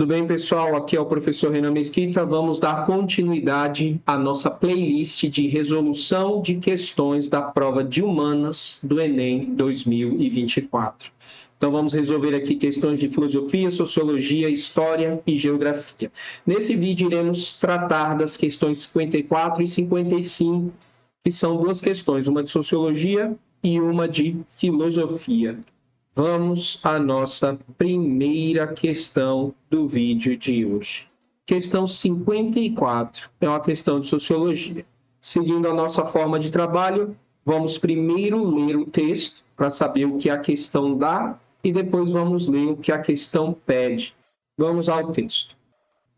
Tudo bem, pessoal? Aqui é o professor Renan Mesquita. Vamos dar continuidade à nossa playlist de resolução de questões da prova de humanas do Enem 2024. Então, vamos resolver aqui questões de filosofia, sociologia, história e geografia. Nesse vídeo, iremos tratar das questões 54 e 55, que são duas questões, uma de sociologia e uma de filosofia. Vamos à nossa primeira questão do vídeo de hoje. Questão 54 é uma questão de sociologia. Seguindo a nossa forma de trabalho, vamos primeiro ler o texto para saber o que a questão dá e depois vamos ler o que a questão pede. Vamos ao texto.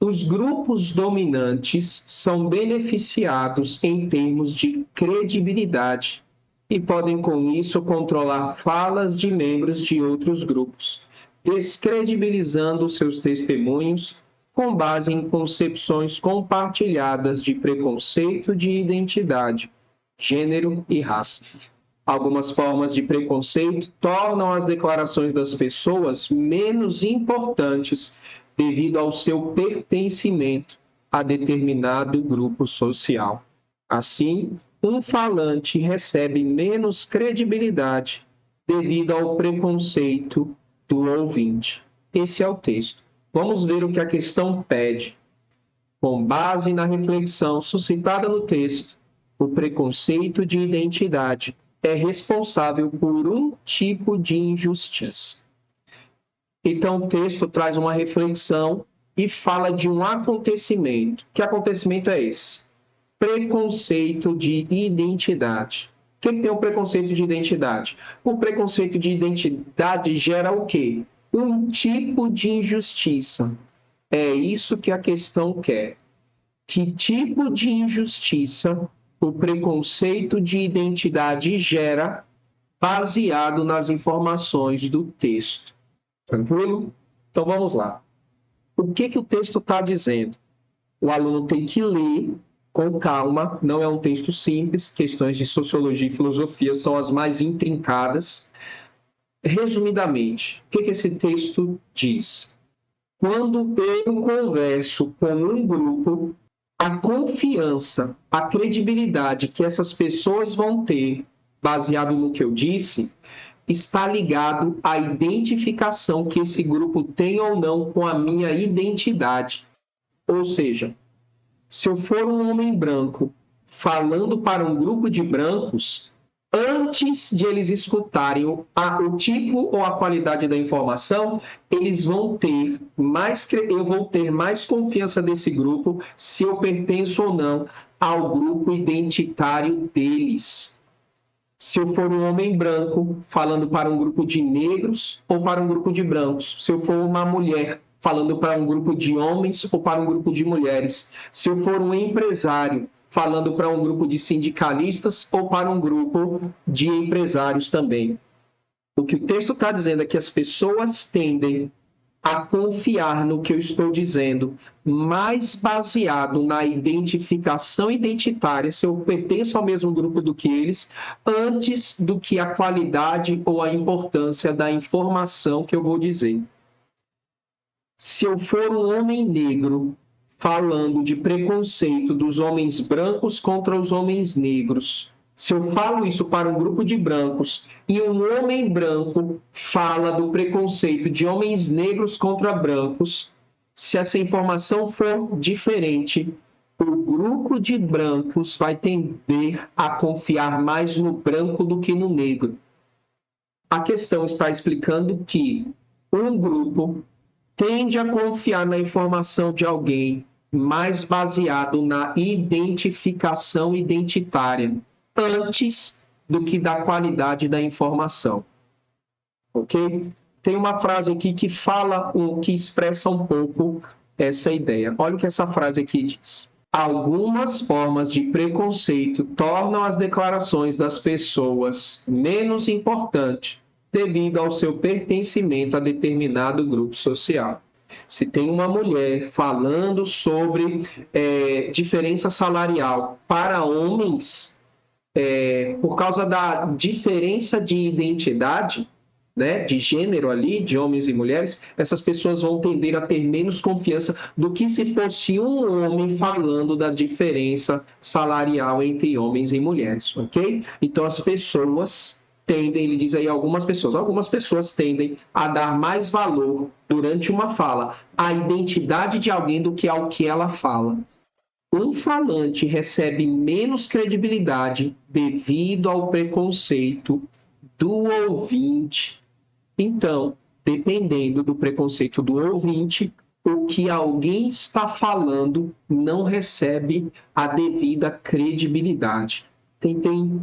Os grupos dominantes são beneficiados em termos de credibilidade e podem, com isso, controlar falas de membros de outros grupos, descredibilizando seus testemunhos com base em concepções compartilhadas de preconceito de identidade, gênero e raça. Algumas formas de preconceito tornam as declarações das pessoas menos importantes devido ao seu pertencimento a determinado grupo social. Assim, um falante recebe menos credibilidade devido ao preconceito do ouvinte. Esse é o texto. Vamos ver o que a questão pede. Com base na reflexão suscitada no texto, o preconceito de identidade é responsável por um tipo de injustiça. Então, o texto traz uma reflexão e fala de um acontecimento. Que acontecimento é esse? Preconceito de identidade. O que tem o preconceito de identidade? O preconceito de identidade gera o quê? Um tipo de injustiça. É isso que a questão quer. Que tipo de injustiça o preconceito de identidade gera baseado nas informações do texto? Tranquilo? Então vamos lá. O que o texto está dizendo? O aluno tem que ler com calma, não é um texto simples, questões de sociologia e filosofia são as mais intrincadas. Resumidamente, o que esse texto diz? Quando eu converso com um grupo, a confiança, a credibilidade que essas pessoas vão ter, baseado no que eu disse, está ligado à identificação que esse grupo tem ou não com a minha identidade. Ou seja, se eu for um homem branco falando para um grupo de brancos, antes de eles escutarem o tipo ou a qualidade da informação, eles vão ter eu vou ter mais confiança desse grupo se eu pertenço ou não ao grupo identitário deles. Se eu for um homem branco falando para um grupo de negros ou para um grupo de brancos, se eu for uma mulher falando para um grupo de homens ou para um grupo de mulheres, se eu for um empresário falando para um grupo de sindicalistas ou para um grupo de empresários também. O que o texto está dizendo é que as pessoas tendem a confiar no que eu estou dizendo, mais baseado na identificação identitária, se eu pertenço ao mesmo grupo do que eles, antes do que a qualidade ou a importância da informação que eu vou dizer. Se eu for um homem negro falando de preconceito dos homens brancos contra os homens negros, se eu falo isso para um grupo de brancos e um homem branco fala do preconceito de homens negros contra brancos, se essa informação for diferente, o grupo de brancos vai tender a confiar mais no branco do que no negro. A questão está explicando que um grupo tende a confiar na informação de alguém mais baseado na identificação identitária, antes do que da qualidade da informação. Ok? Tem uma frase aqui que que expressa um pouco essa ideia. Olha o que essa frase aqui diz. Algumas formas de preconceito tornam as declarações das pessoas menos importantes devido ao seu pertencimento a determinado grupo social. Se tem uma mulher falando sobre diferença salarial para homens, por causa da diferença de identidade, né, de gênero ali, de homens e mulheres, essas pessoas vão tender a ter menos confiança do que se fosse um homem falando da diferença salarial entre homens e mulheres, ok? Então, as pessoas tendem, ele diz aí algumas pessoas tendem a dar mais valor durante uma fala à identidade de alguém do que ao que ela fala. Um falante recebe menos credibilidade devido ao preconceito do ouvinte. Então, dependendo do preconceito do ouvinte, o que alguém está falando não recebe a devida credibilidade. Tentem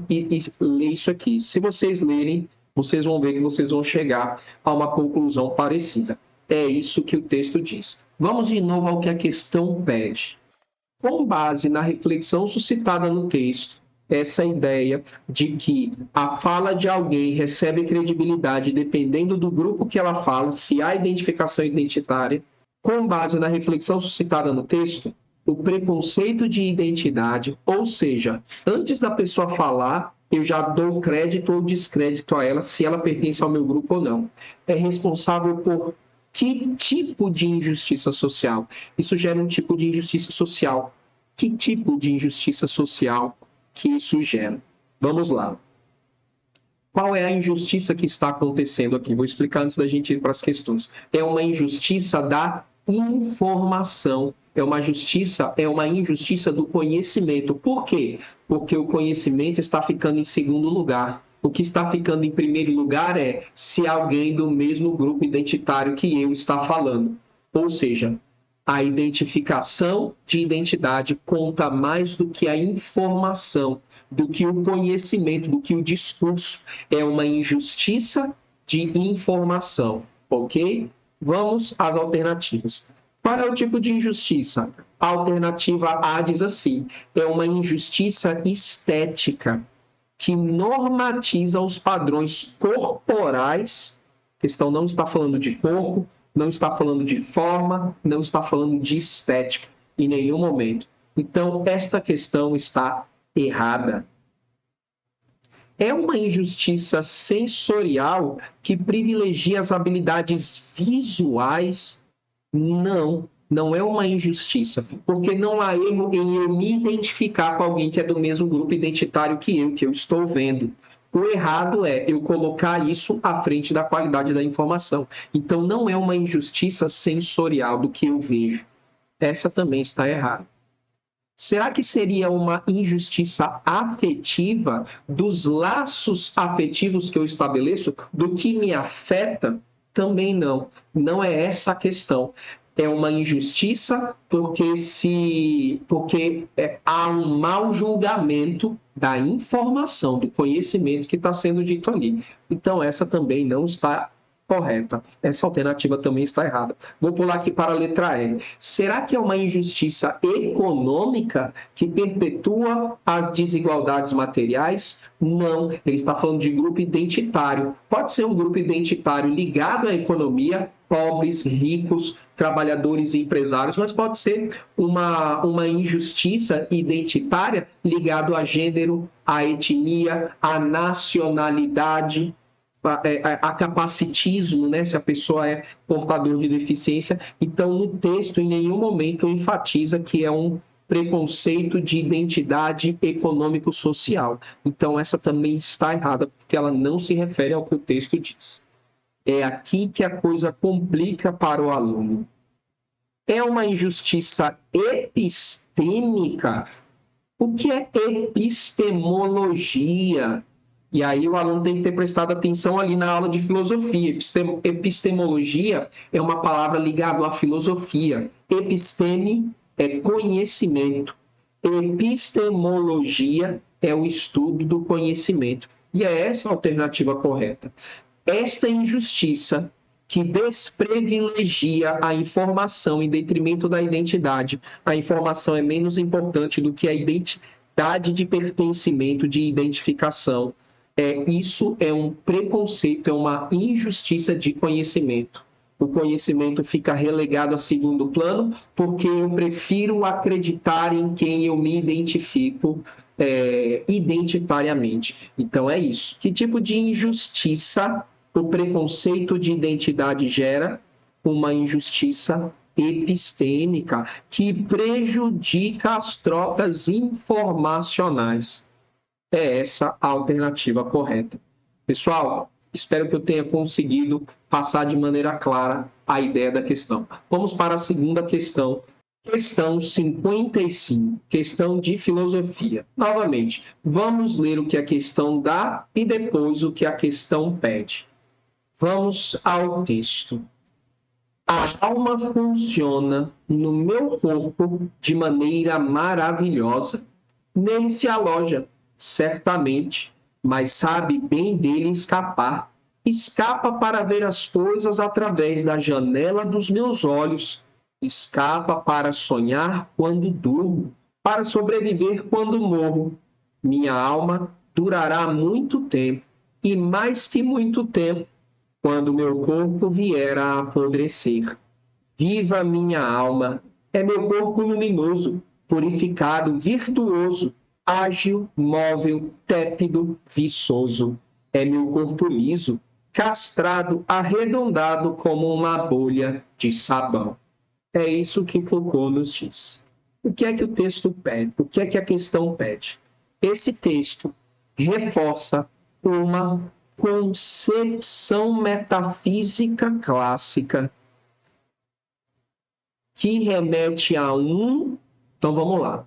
ler isso aqui. Se vocês lerem, vocês vão ver que vocês vão chegar a uma conclusão parecida. É isso que o texto diz. Vamos de novo ao que a questão pede. Com base na reflexão suscitada no texto, essa ideia de que a fala de alguém recebe credibilidade dependendo do grupo que ela fala, se há identificação identitária, com base na reflexão suscitada no texto, o preconceito de identidade, ou seja, antes da pessoa falar, eu já dou crédito ou descrédito a ela, se ela pertence ao meu grupo ou não, é responsável por que tipo de injustiça social? Isso gera um tipo de injustiça social. Que tipo de injustiça social que isso gera? Vamos lá. Qual é a injustiça que está acontecendo aqui? Vou explicar antes da gente ir para as questões. É uma injustiça da informação. É uma injustiça do conhecimento. Por quê? Porque o conhecimento está ficando em segundo lugar. O que está ficando em primeiro lugar é se alguém do mesmo grupo identitário que eu está falando. Ou seja, a identificação de identidade conta mais do que a informação, do que o conhecimento, do que o discurso. É uma injustiça de informação, ok? Vamos às alternativas. Qual é o tipo de injustiça? A alternativa A diz assim, é uma injustiça estética, que normatiza os padrões corporais. A questão não está falando de corpo, não está falando de forma, não está falando de estética em nenhum momento. Então, esta questão está errada. É uma injustiça sensorial que privilegia as habilidades visuais? Não. Não é uma injustiça, porque não há erro em eu me identificar com alguém que é do mesmo grupo identitário que eu estou vendo. O errado é eu colocar isso à frente da qualidade da informação. Então, não é uma injustiça sensorial do que eu vejo. Essa também está errada. Será que seria uma injustiça afetiva dos laços afetivos que eu estabeleço, do que me afeta? Também não. Não é essa a questão. É uma injustiça porque há um mau julgamento da informação, do conhecimento que está sendo dito ali. Então, essa também não está correta. Essa alternativa também está errada. Vou pular aqui para a letra E. Será que é uma injustiça econômica que perpetua as desigualdades materiais? Não. Ele está falando de grupo identitário. Pode ser um grupo identitário ligado à economia, pobres, ricos, trabalhadores e empresários, mas pode ser uma injustiça identitária ligada a gênero, à etnia, à nacionalidade, a capacitismo, né? Se a pessoa é portador de deficiência. Então, no texto, em nenhum momento enfatiza que é um preconceito de identidade econômico-social. Então, essa também está errada, porque ela não se refere ao que o texto diz. É aqui que a coisa complica para o aluno. É uma injustiça epistêmica? O que é epistemologia? E aí o aluno tem que ter prestado atenção ali na aula de filosofia. Epistemologia é uma palavra ligada à filosofia. Episteme é conhecimento. Epistemologia é o estudo do conhecimento. E é essa a alternativa correta. Esta injustiça que desprivilegia a informação em detrimento da identidade. A informação é menos importante do que a identidade de pertencimento, de identificação. Isso é um preconceito, é uma injustiça de conhecimento. O conhecimento fica relegado a segundo plano porque eu prefiro acreditar em quem eu me identifico identitariamente. Então, é isso. Que tipo de injustiça O preconceito de identidade gera uma injustiça epistêmica que prejudica as trocas informacionais. É essa a alternativa correta. Pessoal, espero que eu tenha conseguido passar de maneira clara a ideia da questão. Vamos para a segunda questão. Questão 55, questão de filosofia. Novamente, vamos ler o que a questão dá e depois o que a questão pede. Vamos ao texto. A alma funciona no meu corpo de maneira maravilhosa. Nele se aloja, certamente, mas sabe bem dele escapar. Escapa para ver as coisas através da janela dos meus olhos. Escapa para sonhar quando durmo, para sobreviver quando morro. Minha alma durará muito tempo, e mais que muito tempo, quando meu corpo vier a apodrecer. Viva minha alma, é meu corpo luminoso, purificado, virtuoso, ágil, móvel, tépido, viçoso. É meu corpo liso, castrado, arredondado como uma bolha de sabão. É isso que Foucault nos diz. O que é que o texto pede? O que é que a questão pede? Esse texto reforça uma concepção metafísica clássica que remete a um... Então vamos lá.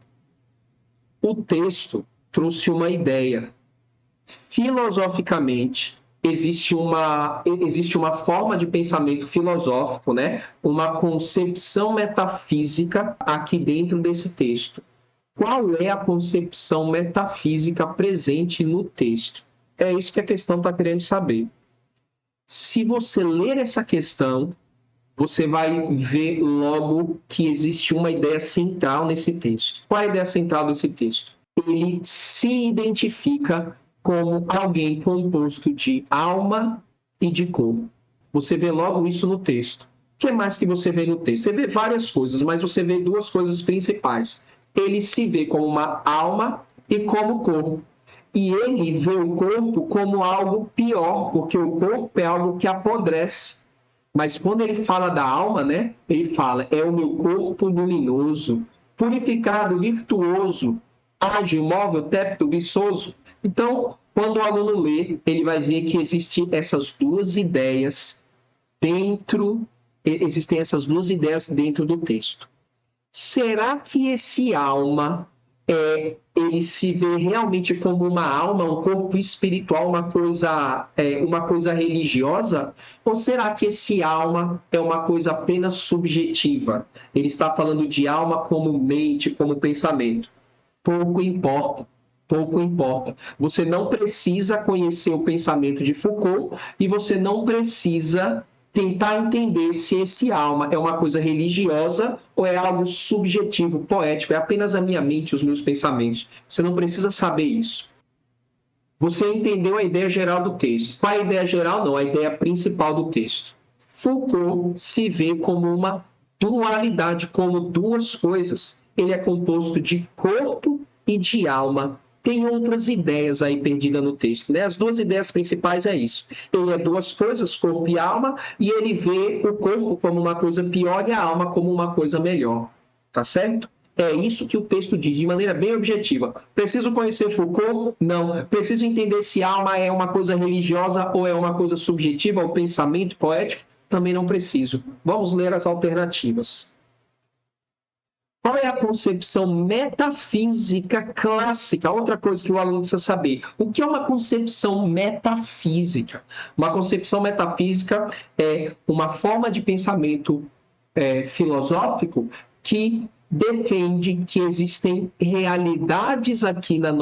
O texto trouxe uma ideia. Filosoficamente, existe uma forma de pensamento filosófico, né? Uma concepção metafísica aqui dentro desse texto. Qual é a concepção metafísica presente no texto? É isso que a questão está querendo saber. Se você ler essa questão, você vai ver logo que existe uma ideia central nesse texto. Qual é a ideia central desse texto? Ele se identifica como alguém composto de alma e de corpo. Você vê logo isso no texto. O que mais que você vê no texto? Você vê várias coisas, mas você vê duas coisas principais. Ele se vê como uma alma e como corpo. E ele vê o corpo como algo pior, porque o corpo é algo que apodrece. Mas quando ele fala da alma, né? Ele fala, é o meu corpo luminoso, purificado, virtuoso, ágil, móvel, tépido, viçoso. Então, quando o aluno lê, ele vai ver que existem essas duas ideias dentro do texto. Será que esse alma, ele se vê realmente como uma alma, um corpo espiritual, uma coisa religiosa? Ou será que esse alma é uma coisa apenas subjetiva? Ele está falando de alma como mente, como pensamento. Pouco importa. Pouco importa. Você não precisa conhecer o pensamento de Foucault e você não precisa tentar entender se esse alma é uma coisa religiosa ou é algo subjetivo, poético, é apenas a minha mente, os meus pensamentos. Você não precisa saber isso. Você entendeu a ideia geral do texto. Qual é a ideia geral? Não, a ideia principal do texto. Foucault se vê como uma dualidade, como duas coisas. Ele é composto de corpo e de alma. Tem outras ideias aí perdidas no texto, né? As duas ideias principais é isso. Ele é duas coisas, corpo e alma, e ele vê o corpo como uma coisa pior e a alma como uma coisa melhor. Tá certo? É isso que o texto diz, de maneira bem objetiva. Preciso conhecer Foucault? Não. Preciso entender se alma é uma coisa religiosa ou é uma coisa subjetiva, ou pensamento poético? Também não preciso. Vamos ler as alternativas. Qual é a concepção metafísica clássica? Outra coisa que o aluno precisa saber. O que é uma concepção metafísica? Uma concepção metafísica é uma forma de pensamento filosófico que defende que existem realidades aqui no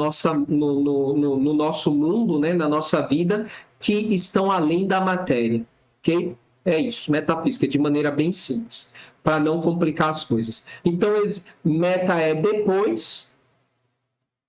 nosso mundo, né, na nossa vida, que estão além da matéria. Ok? É isso, metafísica, de maneira bem simples, para não complicar as coisas. Então, meta é depois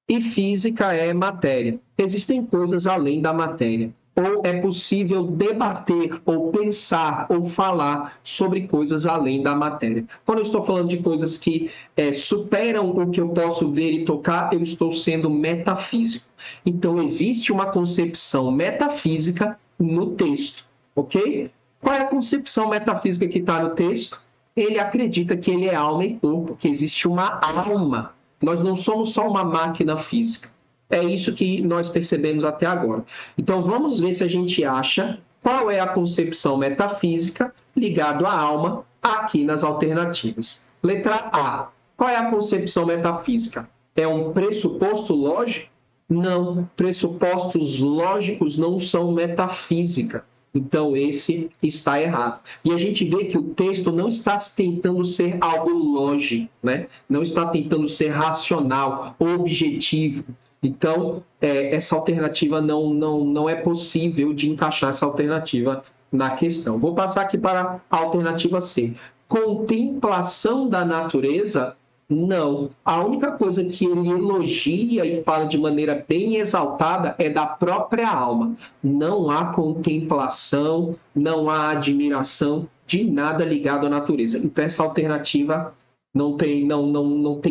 e física é matéria. Existem coisas além da matéria. Ou é possível debater, ou pensar, ou falar sobre coisas além da matéria. Quando eu estou falando de coisas que superam o que eu posso ver e tocar, eu estou sendo metafísico. Então, existe uma concepção metafísica no texto. ok? Qual é a concepção metafísica que está no texto? Ele acredita que ele é alma e corpo, que existe uma alma. Nós não somos só uma máquina física. É isso que nós percebemos até agora. Então, vamos ver se a gente acha qual é a concepção metafísica ligada à alma aqui nas alternativas. Letra A. Qual é a concepção metafísica? É um pressuposto lógico? Não. Pressupostos lógicos não são metafísica. Então, esse está errado. E a gente vê que o texto não está tentando ser algo lógico, né? Não está tentando ser racional, objetivo. Então, essa alternativa não é possível de encaixar essa alternativa na questão. Vou passar aqui para a alternativa C. Contemplação da natureza? Não. A única coisa que ele elogia e fala de maneira bem exaltada é da própria alma. Não há contemplação, não há admiração de nada ligado à natureza. Então, essa alternativa não tem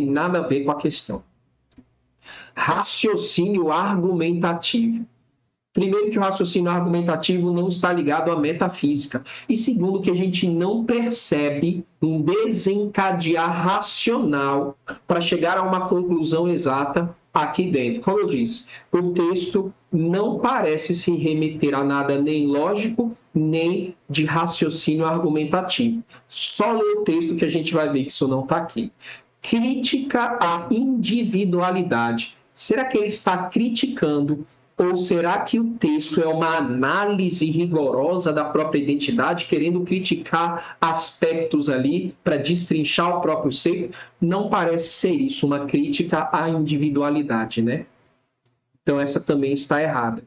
nada a ver com a questão. Raciocínio argumentativo. Primeiro, que o raciocínio argumentativo não está ligado à metafísica. E segundo, que a gente não percebe um desencadear racional para chegar a uma conclusão exata aqui dentro. Como eu disse, o texto não parece se remeter a nada nem lógico, nem de raciocínio argumentativo. Só ler o texto que a gente vai ver que isso não está aqui. Crítica à individualidade. Será que ele está criticando ou será que o texto é uma análise rigorosa da própria identidade, querendo criticar aspectos ali para destrinchar o próprio ser? Não parece ser isso, uma crítica à individualidade, né? Então, essa também está errada.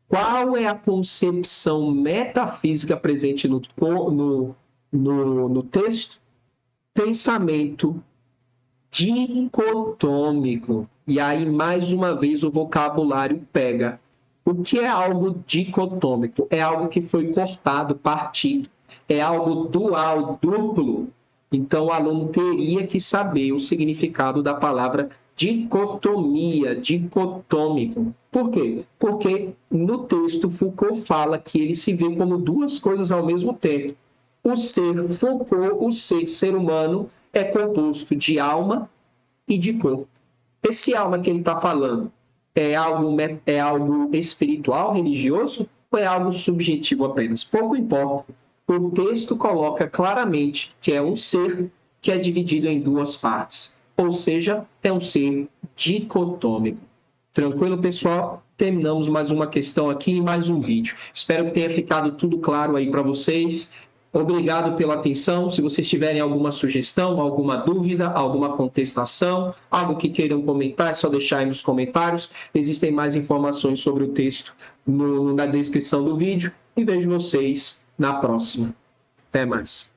Qual é a concepção metafísica presente no texto? Pensamento dicotômico. E aí, mais uma vez, o vocabulário pega. O que é algo dicotômico? É algo que foi cortado, partido. É algo dual, duplo. Então, o aluno teria que saber o significado da palavra dicotomia, dicotômico. Por quê? Porque no texto Foucault fala que ele se vê como duas coisas ao mesmo tempo. O ser Foucault, o ser humano, é composto de alma e de corpo. Esse alma que ele está falando é algo espiritual, religioso, ou é algo subjetivo apenas? Pouco importa. O texto coloca claramente que é um ser que é dividido em duas partes. Ou seja, é um ser dicotômico. Tranquilo, pessoal? Terminamos mais uma questão aqui e mais um vídeo. Espero que tenha ficado tudo claro aí para vocês. Obrigado pela atenção. Se vocês tiverem alguma sugestão, alguma dúvida, alguma contestação, algo que queiram comentar, é só deixar aí nos comentários. Existem mais informações sobre o texto na descrição do vídeo. E vejo vocês na próxima. Até mais.